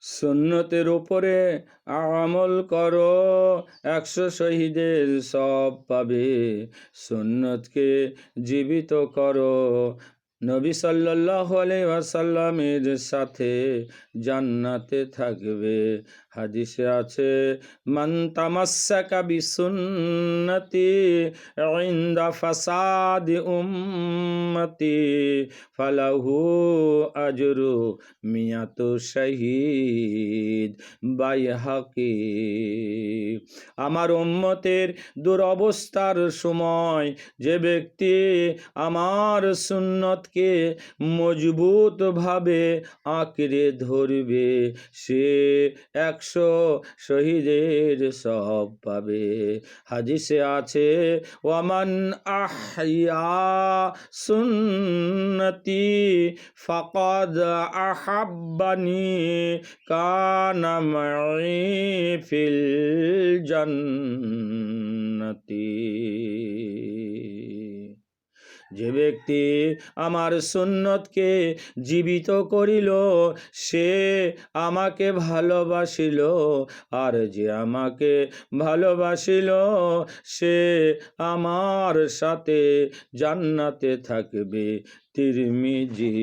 সুন্নতের উপরে আমল করো, 100 শহীদের সব পাবে। সুন্নতকে জীবিত করো, নবী সাল্লাল্লাহু আলাইহি ওয়াসাল্লামের সাথে জান্নাতে থাকবে। হাদিসে আছে, মান তামাসসাকা বিসুন্নতি ইনদা ফাসাদি উম্মতি ফালাহু আজরু মিয়াতু শহীদ। বাইহাকি। আমার উম্মতের দুরবস্থার সময় যে ব্যক্তি আমার সুন্নতকে মজবুতভাবে আঁকড়ে ধরবে, সে 100 শহীদের সব পাবে। হাদিসে আছে, ওয়ামান আহইয়া সুন্নতি ফাকাদ আহাব্বানি কানা মাই ফিল জান্নাতি। যে ব্যক্তি আমার সুন্নতকে জীবিত করিল, সে আমাকে ভালোবাসিল, আর যে আমাকে ভালোবাসিল, সে আমার সাথে জান্নাতে থাকবে। তিরমিজি।